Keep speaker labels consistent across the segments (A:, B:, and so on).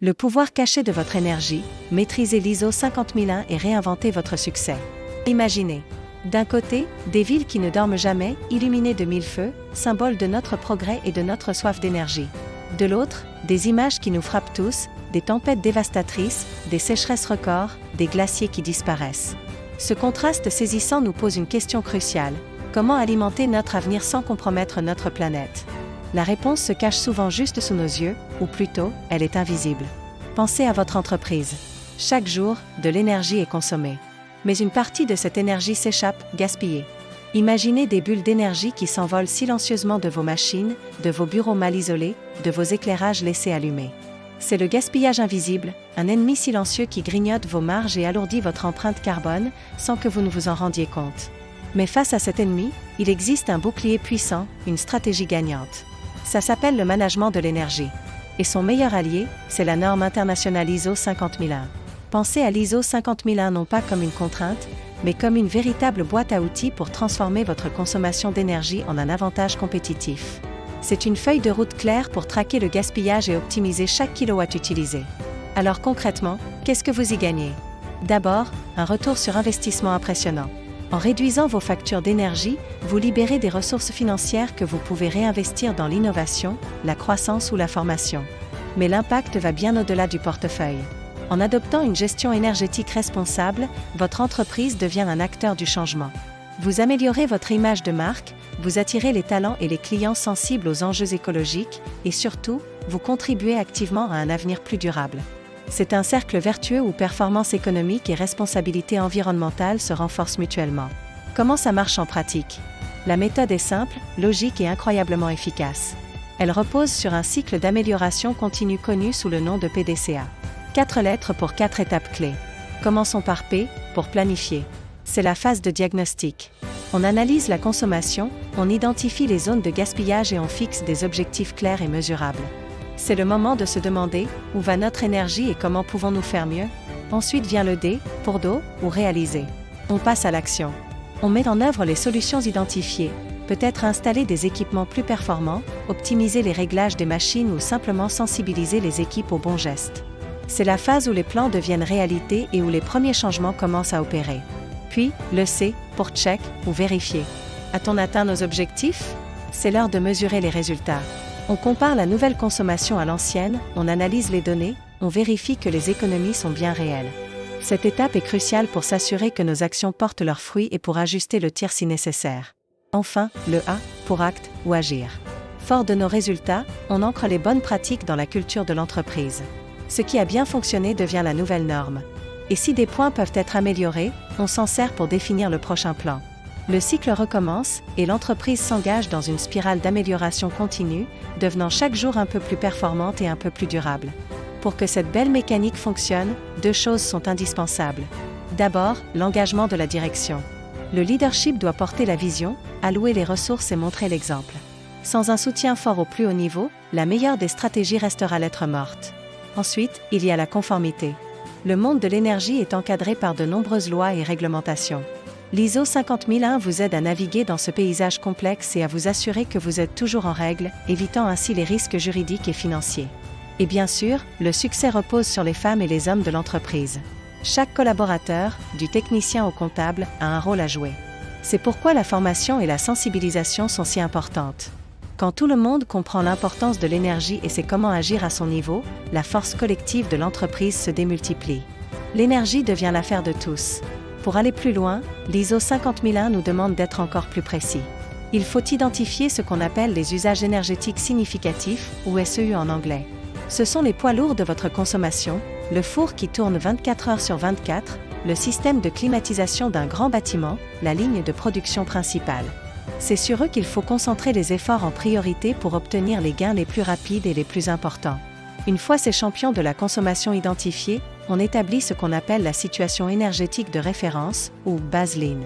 A: Le pouvoir caché de votre énergie, maîtrisez l'ISO 50001 et réinventez votre succès. Imaginez. D'un côté, des villes qui ne dorment jamais, illuminées de mille feux, symbole de notre progrès et de notre soif d'énergie. De l'autre, des images qui nous frappent tous, des tempêtes dévastatrices, des sécheresses records, des glaciers qui disparaissent. Ce contraste saisissant nous pose une question cruciale. Comment alimenter notre avenir sans compromettre notre planète ? La réponse se cache souvent juste sous nos yeux, ou plutôt, elle est invisible. Pensez à votre entreprise. Chaque jour, de l'énergie est consommée. Mais une partie de cette énergie s'échappe, gaspillée. Imaginez des bulles d'énergie qui s'envolent silencieusement de vos machines, de vos bureaux mal isolés, de vos éclairages laissés allumés. C'est le gaspillage invisible, un ennemi silencieux qui grignote vos marges et alourdit votre empreinte carbone, sans que vous ne vous en rendiez compte. Mais face à cet ennemi, il existe un bouclier puissant, une stratégie gagnante. Ça s'appelle le management de l'énergie. Et son meilleur allié, c'est la norme internationale ISO 50001. Pensez à l'ISO 50001 non pas comme une contrainte, mais comme une véritable boîte à outils pour transformer votre consommation d'énergie en un avantage compétitif. C'est une feuille de route claire pour traquer le gaspillage et optimiser chaque kilowatt utilisé. Alors concrètement, qu'est-ce que vous y gagnez ? D'abord, un retour sur investissement impressionnant. En réduisant vos factures d'énergie, vous libérez des ressources financières que vous pouvez réinvestir dans l'innovation, la croissance ou la formation. Mais l'impact va bien au-delà du portefeuille. En adoptant une gestion énergétique responsable, votre entreprise devient un acteur du changement. Vous améliorez votre image de marque, vous attirez les talents et les clients sensibles aux enjeux écologiques, et surtout, vous contribuez activement à un avenir plus durable. C'est un cercle vertueux où performance économique et responsabilité environnementale se renforcent mutuellement. Comment ça marche en pratique ? La méthode est simple, logique et incroyablement efficace. Elle repose sur un cycle d'amélioration continue connu sous le nom de PDCA. 4 lettres pour 4 étapes clés. Commençons par P, pour planifier. C'est la phase de diagnostic. On analyse la consommation, on identifie les zones de gaspillage et on fixe des objectifs clairs et mesurables. C'est le moment de se demander où va notre énergie et comment pouvons-nous faire mieux. Ensuite vient le D, pour do, ou réaliser. On passe à l'action. On met en œuvre les solutions identifiées, peut-être installer des équipements plus performants, optimiser les réglages des machines ou simplement sensibiliser les équipes aux bons gestes. C'est la phase où les plans deviennent réalité et où les premiers changements commencent à opérer. Puis, le C, pour check, ou vérifier. A-t-on atteint nos objectifs ? C'est l'heure de mesurer les résultats. On compare la nouvelle consommation à l'ancienne, on analyse les données, on vérifie que les économies sont bien réelles. Cette étape est cruciale pour s'assurer que nos actions portent leurs fruits et pour ajuster le tir si nécessaire. Enfin, le A, pour acte ou agir. Fort de nos résultats, on ancre les bonnes pratiques dans la culture de l'entreprise. Ce qui a bien fonctionné devient la nouvelle norme. Et si des points peuvent être améliorés, on s'en sert pour définir le prochain plan. Le cycle recommence, et l'entreprise s'engage dans une spirale d'amélioration continue, devenant chaque jour un peu plus performante et un peu plus durable. Pour que cette belle mécanique fonctionne, 2 choses sont indispensables. D'abord, l'engagement de la direction. Le leadership doit porter la vision, allouer les ressources et montrer l'exemple. Sans un soutien fort au plus haut niveau, la meilleure des stratégies restera lettre morte. Ensuite, il y a la conformité. Le monde de l'énergie est encadré par de nombreuses lois et réglementations. L'ISO 50001 vous aide à naviguer dans ce paysage complexe et à vous assurer que vous êtes toujours en règle, évitant ainsi les risques juridiques et financiers. Et bien sûr, le succès repose sur les femmes et les hommes de l'entreprise. Chaque collaborateur, du technicien au comptable, a un rôle à jouer. C'est pourquoi la formation et la sensibilisation sont si importantes. Quand tout le monde comprend l'importance de l'énergie et sait comment agir à son niveau, la force collective de l'entreprise se démultiplie. L'énergie devient l'affaire de tous. Pour aller plus loin, l'ISO 50001 nous demande d'être encore plus précis. Il faut identifier ce qu'on appelle les usages énergétiques significatifs, ou SEU en anglais. Ce sont les poids lourds de votre consommation, le four qui tourne 24 heures sur 24, le système de climatisation d'un grand bâtiment, la ligne de production principale. C'est sur eux qu'il faut concentrer les efforts en priorité pour obtenir les gains les plus rapides et les plus importants. Une fois ces champions de la consommation identifiés, on établit ce qu'on appelle la situation énergétique de référence, ou baseline.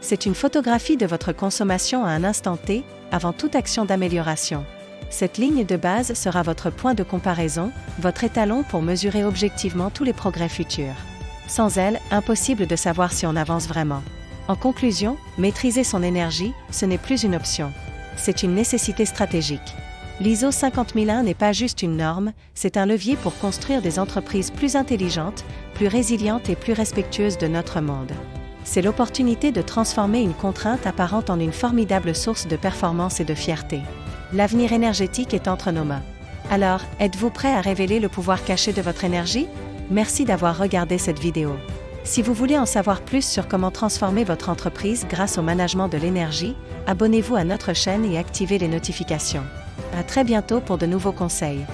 A: C'est une photographie de votre consommation à un instant T, avant toute action d'amélioration. Cette ligne de base sera votre point de comparaison, votre étalon pour mesurer objectivement tous les progrès futurs. Sans elle, impossible de savoir si on avance vraiment. En conclusion, maîtriser son énergie, ce n'est plus une option. C'est une nécessité stratégique. L'ISO 50001 n'est pas juste une norme, c'est un levier pour construire des entreprises plus intelligentes, plus résilientes et plus respectueuses de notre monde. C'est l'opportunité de transformer une contrainte apparente en une formidable source de performance et de fierté. L'avenir énergétique est entre nos mains. Alors, êtes-vous prêt à révéler le pouvoir caché de votre énergie? Merci d'avoir regardé cette vidéo. Si vous voulez en savoir plus sur comment transformer votre entreprise grâce au management de l'énergie, abonnez-vous à notre chaîne et activez les notifications. À très bientôt pour de nouveaux conseils.